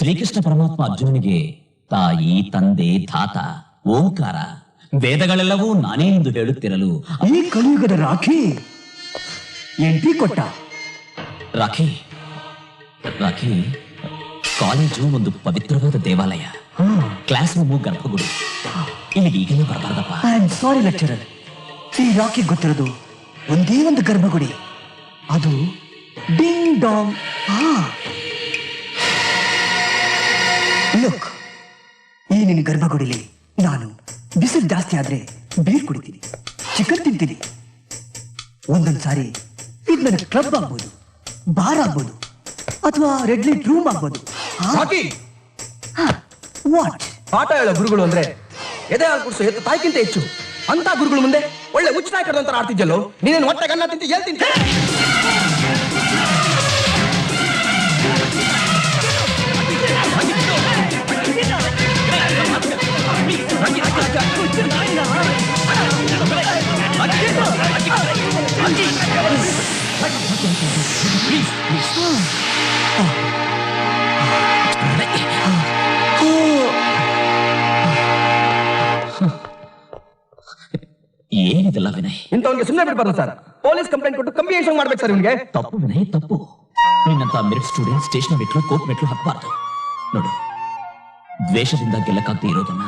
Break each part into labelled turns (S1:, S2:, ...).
S1: ಶ್ರೀಕೃಷ್ಣ ಪರಮಾತ್ಮ ಅರ್ಜುನನಿಗೆ ತಾಯಿ, ತಂದೆ, ತಾತ, ಓಂಕಾರ, ವೇದಗಳೆಲ್ಲವೂ ನಾನೇ ಎಂದು ಹೇಳುತ್ತಿರಲು
S2: ಈ ಕಲಿಯುಗದ ರಾಖಿ ಎಂಟ್ರಿ ಕೊಟ್ಟ.
S1: ರಾಖಿ ರಾಖಿ ಕಾಲೇಜು ಒಂದು ಪವಿತ್ರವಾದ ದೇವಾಲಯ, ಕ್ಲಾಸ್ ರೂಮು ಗರ್ಭಗುಡಿ. ಇಲ್ಲಿಗೆ ಈಗಲೇ ಬರಬಾರ್ದಪ್ಪ.
S2: ಐ ಆಮ್ ಸಾರಿ ಲೆಕ್ಚರರ್, ಈ ರಾಖಿ ಗೊತ್ತಿರೋದು ಒಂದೇ ಒಂದು ಗರ್ಭಗುಡಿ, ಅದು ಡಿಂಗ್ ಡಾಂಗ್. ಲುಕ್, ಈ ನಿನ್ನ ಗರ್ಭಗುಡಿಲಿ ನಾನು ಬಿಸಿಲು ಜಾಸ್ತಿ ಆದ್ರೆ ಬೀರ್ ಕುಡಿತೀನಿ, ಚಿಕನ್ ತಿಂತೀನಿ. ಒಂದೊಂದು ಸಾರಿ ಇದು ನನ್ನ ಕ್ಲಬ್ ಆಗ್ಬೋದು, ಬಾರ್ ಆಗ್ಬೋದು, ಅಥವಾ ರೆಡ್ ಲೈಟ್ ರೂಮ್ ಆಗ್ಬೋದು. ವಾಟ್?
S3: ಪಾಠ ಹೇಳೋ ಗುರುಗಳು ಅಂದ್ರೆ ಎದೆ ಹಾಲು ಕುಡಿಸೋ ಎತ್ತು ತಾಯ್ಕಿಂತ ಹೆಚ್ಚು ಅಂತ ಗುರುಗಳು ಮುಂದೆ ಒಳ್ಳೆ ಮುಚ್ಚನಾಯಿ ಕರೆದಂತ ಆಡ್ತಿದ್ಯಲ್ಲೋ. ನೀನೇನು ಹೊಟ್ಟೆ ಅನ್ನ ತಿಂತಿ ಹೇಳ್ತೀನಿ.
S1: ಏನಿದೆಲ್ಲ ವಿನಯ್?
S3: ಇಂಥವ್ನಿಗೆ ಸುಮ್ಮನೆ ಬಿಡ್ಬಾರ್ದು ಸರ್. ಪೊಲೀಸ್ ಕಂಪ್ಲೇಂಟ್ ಕೊಟ್ಟು ಕಂಪ್ಲೇಂಟ್ ಮಾಡ್ಬೇಕು ಸರ್ ಇವನಿಗೆ.
S1: ತಪ್ಪು ವಿನಯ್, ತಪ್ಪು. ನಿನ್ನಂತ ಮೆರಿಟ್ ಸ್ಟೂಡೆಂಟ್ ಸ್ಟೇಷನ್ ಮೆಟ್ಲು, ಕೋರ್ಟ್ ಮೆಟ್ಲು ಹತ್ತಬಾರ್ದು. ನೋಡು, ದ್ವೇಷದಿಂದ ಗೆಲ್ಲಕ್ಕಾಗದೆ ಇರೋದನ್ನ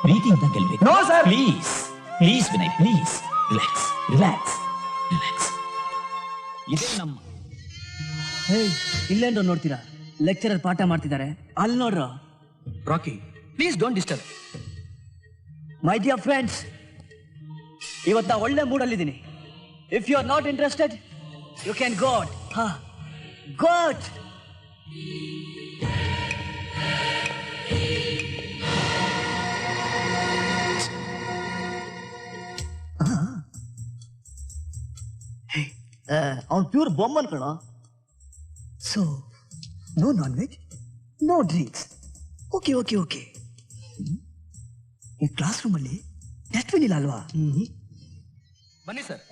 S1: ಪ್ರೀತಿಯಿಂದ ಗೆಲ್ಬೇಕು.
S3: No sir,
S1: please please Vinay, please relax relax relax. ಇದೇ ನಮ್ಮ
S2: ಇಲ್ಲೇನ್ರು ನೋಡ್ತೀರಾ? ಲೆಕ್ಚರರ್ ಪಾಠ ಮಾಡ್ತಿದ್ದಾರೆ, ಅಲ್ಲಿ ನೋಡ್ರು.
S3: Rocky please don't disturb.
S2: My dear friends, ಇವತ್ತ ಒಳ್ಳೆ ಮೂಡಲ್ಲಿದ್ದೀನಿ. If you are not interested you can go out. Go out. ಅವ್ನು ಪ್ಯೂರ್ ಬೊಮ್ಮನ್ ಕಣ. So no non veg, no drinks. Okay okay okay. ಈ ಕ್ಲಾಸ್ ರೂಮಲ್ಲಿ ಡಸ್ಟ್ಬಿನ್ ಇಲ್ಲ ಅಲ್ವಾ?
S3: ಬನ್ನಿ ಸರ್,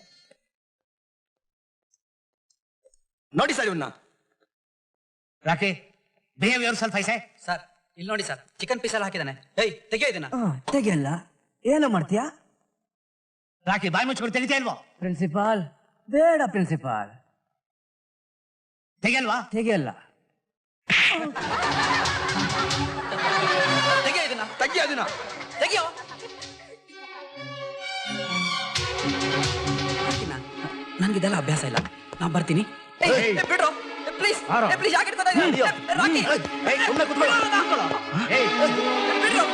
S3: ನೋಡಿ ಸರ್ ಇವನ್ನ.
S4: ರಾಕಿ, ಬಿಹೇವಿಯರ್ ಸ್ವಲ್ಪ ಐಸೆ.
S5: ಸರ್ ಇಲ್ಲಿ ನೋಡಿ ಸರ್, ಚಿಕನ್ ಪೀಸ್ ಎಲ್ಲ ಹಾಕಿದಾನೆ. ಏಯ್ ತೆಗಿಯೋ ಇದನ್ನ.
S2: ತೆಗಿಯಲ್ಲ. ಏನೋ ಮಾಡ್ತೀಯಾ?
S4: ರಾಕಿ, ಬಾಯಿ ಮುಚ್ಕೊಂಡು ತೆಗಿತಾ ಇಲ್ವೋ?
S2: ಪ್ರಿನ್ಸಿಪಾಲ್, ಬೇಡ ಪ್ರಿನ್ಸಿಪಾಲ್.
S4: ತೆಗಿಯಲ್ವಾ?
S2: ತೆಗಿಯಲ್ಲ.
S5: ತೆಗಿಯೋ ಇದನ್ನ,
S3: ತೆಗಿ ಅದನ್ನ.
S5: ತೆಗಿಯೋ. ನನ್ಗಿದೆಲ್ಲ ಅಭ್ಯಾಸ ಇಲ್ಲ, ನಾ ಬರ್ತೀನಿ. ಬಿಡ್ರೋ ಪ್ಲೀಸ್, ಪ್ಲೀಸ್ ಯಾಕೆ ಇಟ್ಕೊತಾ ಇದ್ದೀಯ? ರಾಕಿ,
S4: ಸುಮ್ಮನೆ ಕೂತ್ಕೊಳ್ಳೋ. ಏಯ್,
S5: ಬಿಡ್ರೋ,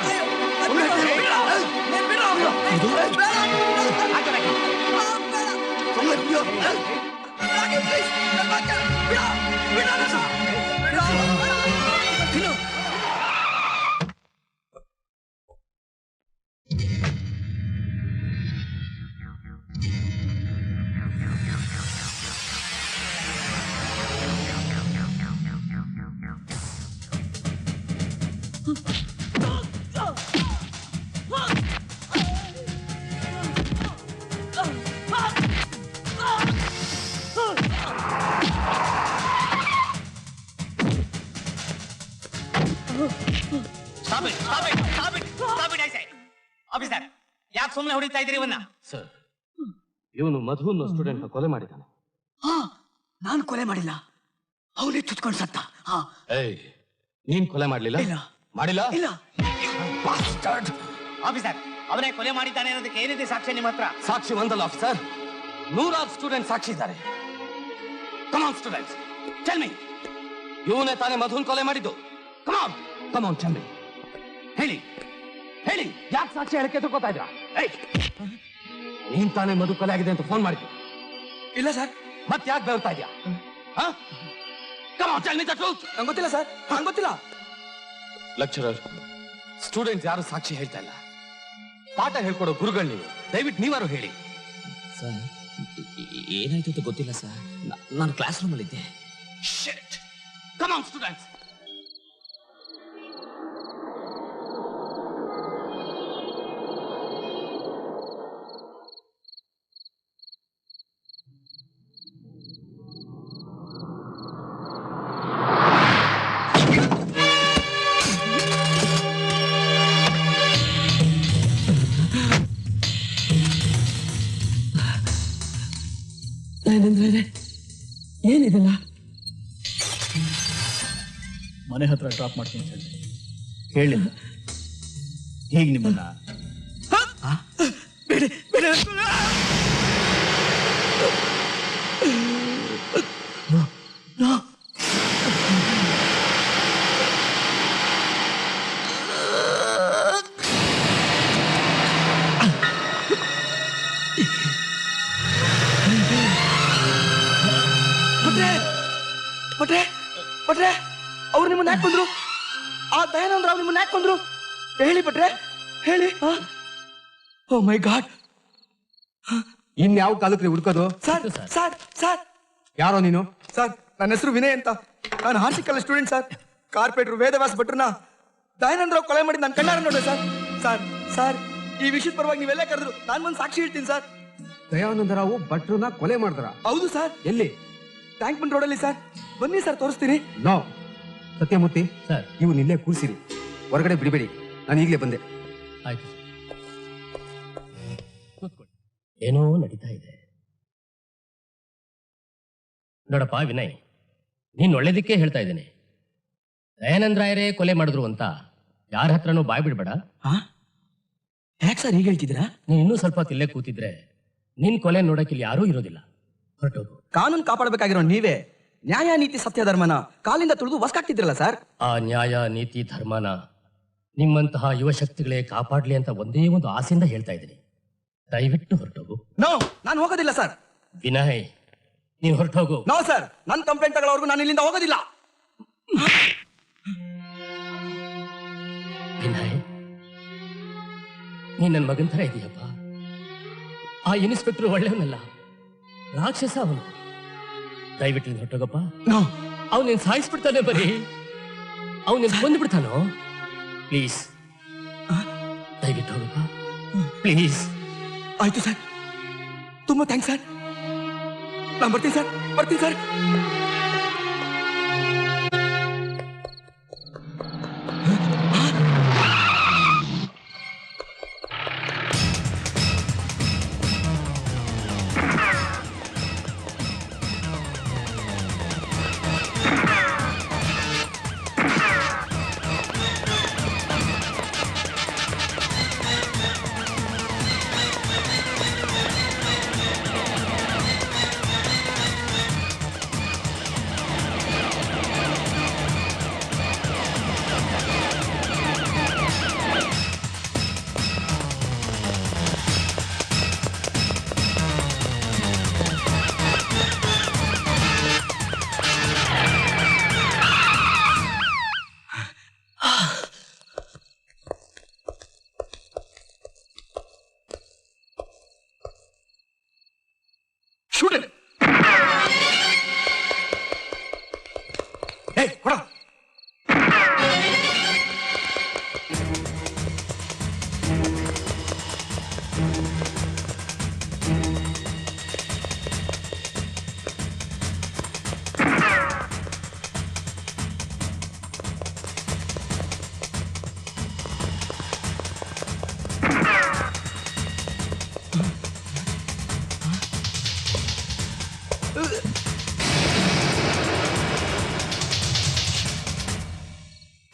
S4: ಆಫೀಸರ್, ಯಾಕೆ ಸುಮ್ಮನೆ ಹೊಡಿತಾ ಇದ್ದೀರಿ ಇವನ್ನ?
S3: ಸರ್, ಇವನು ಮಧು ಅನ್ನೋ ಸ್ಟೂಡೆಂಟ್ ಕೊಲೆ ಮಾಡಿದ್ದಾನೆ.
S2: ನಾನು ಕೊಲೆ ಮಾಡಿಲ್ಲ, ಅವನೇ ಚುಚ್ಕೊಂಡು ಸತ್ತ.
S3: ಏಯ್, ನೀನ್ ಕೊಲೆ ಮಾಡ್ಲಿಲ್ಲ?
S2: ಇಲ್ಲ.
S3: ಮಾಡಿಲ್ಲ?
S2: ಇಲ್ಲ.
S4: ಆಫೀಸರ್, ಅವನೇ ಕೊಲೆ ಮಾಡಿದ್ದಾನೆ ಅನ್ನೋದಕ್ಕೆ ಏನಿದೆ ಸಾಕ್ಷ್ಯ ನಿಮ್ಮ ಹತ್ರ?
S3: ಸಾಕ್ಷಿ ಒಂದಲ್ಲ ಆಫೀಸರ್, ನೂರಾರು ಸ್ಟೂಡೆಂಟ್ ಸಾಕ್ಷಿ ಇದ್ದಾರೆ. ಕಮಾನ್ ಸ್ಟೂಡೆಂಟ್ಸ್, ಟೆಲ್ ಮೀ, ಇವನೇ ತಾನೇ ಮಧುನ್ ಕೊಲೆ ಮಾಡಿದ್ದು? ಕಮಾನ್ ಕಮಾನ್, ಟೆಲ್ ಮೀ. ಹೇಳಿ ಹೇಳಿ, ಯಾಕೆ ಸಾಕ್ಷಿ ಹೇಳಕ್ಕೆ ಎದುರ್ಕೋತಾ ಇದ್ರ? ನೀನ್ ತಾನೇ ಮಧು ಕೊಲೆ ಆಗಿದೆ ಅಂತ ಫೋನ್ ಮಾಡಿದ್ದು? ಇಲ್ಲ ಸರ್. ಮತ್ತೆ ಯಾಕೆ ಬೆಳ್ತಾ ಇದೆಯಾ? Come on tell me the truth. ನಂಗೆ ಗೊತ್ತಿಲ್ಲ ಸರ್, ನಂಗೆ ಗೊತ್ತಿಲ್ಲ. ಲೆಕ್ಚರರ್, ಸ್ಟೂಡೆಂಟ್ಸ್ ಯಾರು ಸಾಕ್ಷಿ ಹೇಳ್ತಾ ಇಲ್ಲ. ಪಾಠ ಹೇಳ್ಕೊಡೋ ಗುರುಗಳು ನೀವು, ದಯವಿಟ್ಟು ನೀವಾರು ಹೇಳಿ.
S1: ಸರ್, ಏನಾಯ್ತು ಅಂತ ಗೊತ್ತಿಲ್ಲ ಸರ್, ನಾನು class ರೂಮಲ್ಲಿದ್ದೆ.
S3: Shit! Come on, students!
S6: ಮನೆ ಹತ್ರ ಡ್ರಾಪ್ ಮಾಡ್ತೀನಿ ಅಂತ ಹೇಳಿದೆ. ಹೇಳಿಲ್ಲ. ಹೇಗೆ ನಿಮ್ಮನ್ನ
S2: ಭಟ್ರೆ ಭಟ್ರೆ ಅವ್ರು ನಿಮ್ಮನ್ನ ಯಾಕೆ ಕೊಂದ್ರು? ಆ ದಯಾನಂದ್ರ ಅವ್ರು ನಿಮ್ಮನ್ನ ಯಾಕೆ ಕೊಂದ್ರು? ಹೇಳಿ ಭಟ್ರೆ, ಹೇಳಿ. ಓ ಮೈ ಗಾಡ್.
S7: ಇನ್ಯಾವ ಕಾಲಕ್ಕೆ ಹುಡ್ಕೋದು?
S2: ಸರ್ ಸರ್ ಸರ್
S7: ಯಾರೋ ನೀನು?
S2: ಸರ್ ನನ್ನ ಹೆಸರು ವಿನಯ್ ಅಂತ. ನಾನು ಹಾರ್ಟಿಕಲ್ ಸ್ಟೂಡೆಂಟ್ ಸರ್. ಕಾರ್ಪೊರೇಟರ್ ವೇದವ್ಯಾಸ್ ಭಟ್ರನ್ನ ದಯಾನಂದ್ರ ಕೊಲೆ ಮಾಡಿ ನಾನು ಕಣ್ಣಾರ ನೋಡಿದೆ ಸರ್. ಸರ್ ಸರ್ ಈ ವಿಷಯದ ಪರವಾಗಿ ನೀವೆಲ್ಲ ಕರೆದ್ರು ನಾನು ಒಂದು ಸಾಕ್ಷಿ ಹೇಳ್ತೀನಿ ಸರ್.
S7: ದಯಾನಂದರಾವು ಭಟ್ರನ್ನ ಕೊಲೆ ಮಾಡಿದ್ರ?
S2: ಹೌದು ಸರ್.
S7: ಎಲ್ಲಿ?
S2: ಟ್ಯಾಂಕ್ ಬಂಡ್ ರೋಡಲ್ಲಿ ಸರ್. ಬನ್ನಿ ಸರ್ ತೋರಿಸ್ತೀನಿ.
S7: No Satyamurthy
S1: sir.
S7: ಇವು ನಿಲ್ಲೇ ಕೂರಿಸಿರಿ, ಹೊರಗಡೆ ಬಿಡಬೇಡಿ. ನಾನು ಈಗಲೇ ಬಂದೆ.
S1: ಆಯ್ತು ಕೂತ್ಕೊಳ್ಳಿ. ಏನೋ ನಡೀತಾ ಇದೆ ನೋಡಪ್ಪ ವಿನಯ್, ನೀನ್ ಒಳ್ಳೇದಕ್ಕೆ ಹೇಳ್ತಾ ಇದ್ದೇನೆ. ದಯಾನಂದ್ರಾಯರೇ ಕೊಲೆ ಮಾಡಿದ್ರು ಅಂತ ಯಾರ ಹತ್ರನೂ ಬಾಯ್ ಬಿಡ್ಬೇಡ.
S2: ಯಾಕೆ ಸರ್ ಹೀಗೆ ಹೇಳ್ತಿದ್ದೀರಾ?
S1: ನೀನ್ ಇನ್ನೂ ಸ್ವಲ್ಪ ತಿಲ್ಲೇ ಕೂತಿದ್ರೆ ನಿನ್ ಕೊಲೆ ನೋಡಕ್ಕಿಲ್ಲಿ ಯಾರೂ ಇರೋದಿಲ್ಲ. ಹೊರಟೋಗು.
S2: ಕಾನೂನು ಕಾಪಾಡಬೇಕಾಗಿರೋ ನೀವೇ ನ್ಯಾಯ ನೀತಿ ಸತ್ಯ ಧರ್ಮನ ಕಾಲಿಂದ ತುಳಿದು ವಸ್ಕಾಗ್ತಿದ್ರಲ್ಲ ಸರ್.
S1: ಆ ನ್ಯಾಯ ನೀತಿ ಧರ್ಮನ ನಿಮ್ಮಂತಹ ಯುವ ಶಕ್ತಿಗಳೇ ಕಾಪಾಡ್ಲಿ ಅಂತ ಒಂದೇ ಒಂದು ಆಸೆಯಿಂದ ಹೇಳ್ತಾ ಇದ್ದೀನಿ. ದಯವಿಟ್ಟು ಹೊರಟೋಗು.
S2: ನೋ, ನಾನು ಹೋಗೋದಿಲ್ಲ ಸರ್.
S1: ವಿನಯ್, ನೀನ್ ಹೊರಟೋಗು.
S2: ನೋ ಸರ್, ನನ್ನ ಕಂಪ್ಲೇಂಟ್ ತಗೊಳ್ಳೋರ್ಗು ನಾನು ಇಲ್ಲಿಂದ ಹೋಗೋದಿಲ್ಲ.
S1: ವಿನಯ್, ನೀನ್ ನನ್ನ ಮಗನ್ ಥರ ಇದೆಯಪ್ಪ. ಆ ಇನ್ಸ್ಪೆಕ್ಟರ್ ಒಳ್ಳೆಯವನಲ್ಲ, ರಾಕ್ಷಸ ಅವನು. ದಯವಿಟ್ಟು ನೀನ್ ಹೊರಟೋಗಪ್ಪ.
S2: ನೋ,
S1: ಅವ್ನು ನೀನ್ ಸಾಯಿಸ್ಬಿಡ್ತಾನೆ. ಬರೀ ಅವ್ನು ನೀನ್ ಕೊಂದ್ಬಿಡ್ತಾನೋ. ಪ್ಲೀಸ್ ದಯವಿಟ್ಟು ಹೋಗಪ್ಪ, ಪ್ಲೀಸ್.
S2: ಆಯ್ತು ಸರ್, ತುಂಬಾ ಥ್ಯಾಂಕ್ಸ್ ಸರ್. ನಾನು ಬರ್ತೀನಿ ಸರ್, ಬರ್ತೀನಿ ಸರ್.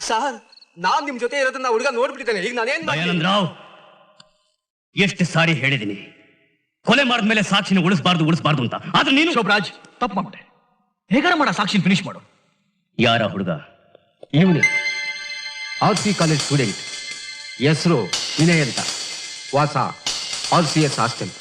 S2: ಸರ್, ನಾನ್ ನಿಮ್ ಜೊತೆ ಇರೋದನ್ನ ಹುಡುಗ ನೋಡ್ಬಿಟ್ಟಿದ್ದೇನೆ. ಈಗ ನಾನೇನ್
S3: ದಯಾನಂದರಾವ್, ಎಷ್ಟು ಸಾರಿ ಹೇಳಿದ್ದೀನಿ ಕೊಲೆ ಮಾಡಿದ್ಮೇಲೆ ಸಾಕ್ಷಿನ ಉಳಿಸಬಾರ್ದು ಅಂತ. ಆದ್ರೆ ನೀನು
S6: ಶೋಭರಾಜ್ ತಪ್ಪು ಮಾಡ್ಬಿಟ್ಟೆ. ಹೇಗಾರ ಮಾಡ ಸಾಕ್ಷಿನ ಫಿನಿಶ್ ಮಾಡು.
S3: ಯಾರ ಹುಡುಗ?
S7: ಇವನೇ RC ಕಾಲೇಜ್ ಸ್ಟೂಡೆಂಟ್, ಹೆಸರು ವಿನಯ್ ಅಂತ, ವಾಸ RCS ಹಾಸ್ಟೆಲ್.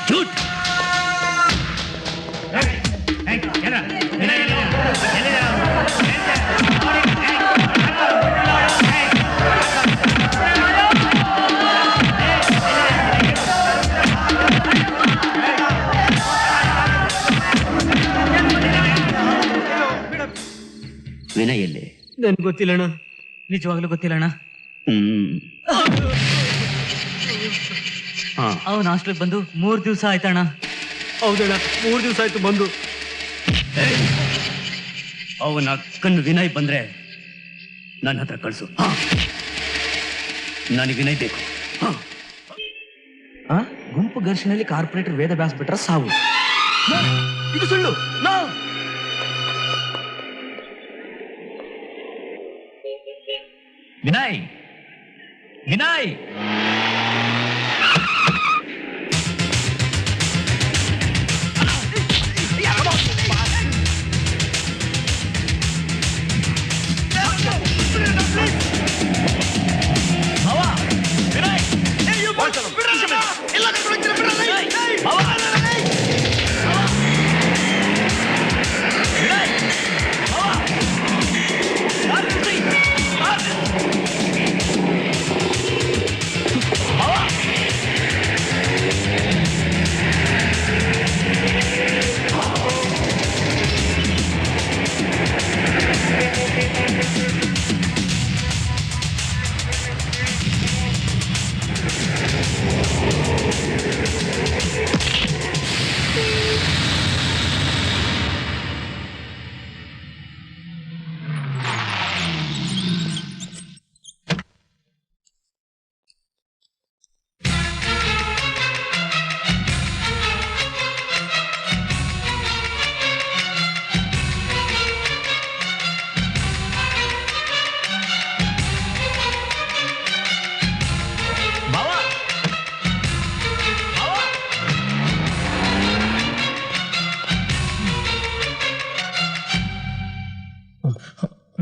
S3: झूठ ವಿನಯ್ ಎಲ್ಲಿ?
S5: ನನ್ಗೆ ಗೊತ್ತಿಲ್ಲಣ್ಣ, ನಿಜವಾಗ್ಲೂ ಗೊತ್ತಿಲ್ಲಣ್ಣ. ಅವನ ಹಾಸ್ಟೆಲ್ ಬಂದು 3 ದಿವಸ ಆಯ್ತಣ್ಣ.
S2: ಹೌದಣ್ಣ, 3 ದಿವಸ ಆಯ್ತು ಬಂದು.
S3: ಅವನ ಅಕ್ಕನ ವಿನಯ್ ಬಂದ್ರೆ ನನ್ನ ಹತ್ರ ಕಳಿಸು. ನನಗೆ ವಿನಯ್ ಬೇಕು.
S5: ಗುಂಪು ಘರ್ಷಣೆಯಲ್ಲಿ ಕಾರ್ಪೊರೇಟರ್ ವೇದ ವ್ಯಾಸ ಬಿಟ್ರ ಸಾವು.
S3: ಇದು ಸುಳ್ಳು.
S1: ವಿನಯ್ ವಿನಯ್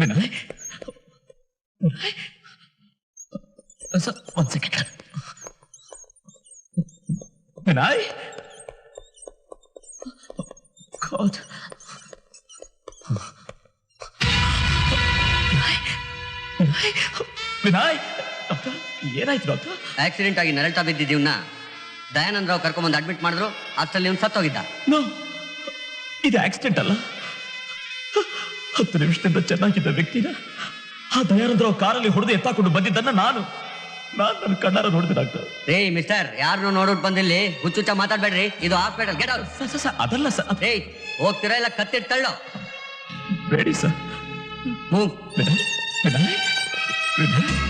S1: ವಿನಯ್ ಸರ್ ಒಂದ್ second. Vinay God. Vinay doctor ಏನಾಯ್ತು ಡಾಕ್ಟರ್?
S8: ಆಕ್ಸಿಡೆಂಟ್ ಆಗಿ ನರಳ್ತಾ ಬಿದ್ದಿದ್ದೀವ್ನ ದಯಾನಂದ್ ರಾವ್ ಕರ್ಕೊಂಬಂದು ಅಡ್ಮಿಟ್ ಮಾಡಿದ್ರು. ಅಷ್ಟರಲ್ಲಿ ಅವ್ನು ಸತ್ತೋಗಿದ್ದ.
S1: ನೋ, ಇದು ಆಕ್ಸಿಡೆಂಟ್ ಅಲ್ಲ. 10 ನಿಮಿಷದಿಂದ ಚೆನ್ನಾಗಿದ್ದ ವ್ಯಕ್ತಿನ ಆ ದಯಾನಂದರಾವ್ ಕಾರಲ್ಲಿ ಹೊಡೆದು ಎತ್ತಾಕೊಂಡು ಬಂದಿದ್ದನ್ನ ನಾನು ನನ್ನ ಕಣ್ಣಾರ ನೋಡಿದೆ ಡಾಕ್ಟರ್.
S8: ರೇ ಮಿಸ್ಟರ್, ಯಾರನ್ನೂ ನೋಡ್ಬಿಟ್ಟು ಬಂದಿಲ್ಲಿ ಹುಚ್ಚುಚ್ಚ ಮಾತಾಡ್ಬೇಡ್ರಿ. ಇದು ಹಾಸ್ಪಿಟಲ್. Get out.
S1: ಅದಲ್ಲ ಸರ್.
S8: ರೇ ಹೋಗ್ತಿರೋ ಇಲ್ಲ ಕತ್ತಿಟ್ಟು ತಳ್ಳೋ.
S1: ಬೇಡಿ ಸರ್.
S8: ಮೂವ್.
S1: ವಿನಯ್ ವಿನಯ್ ವಿನಯ್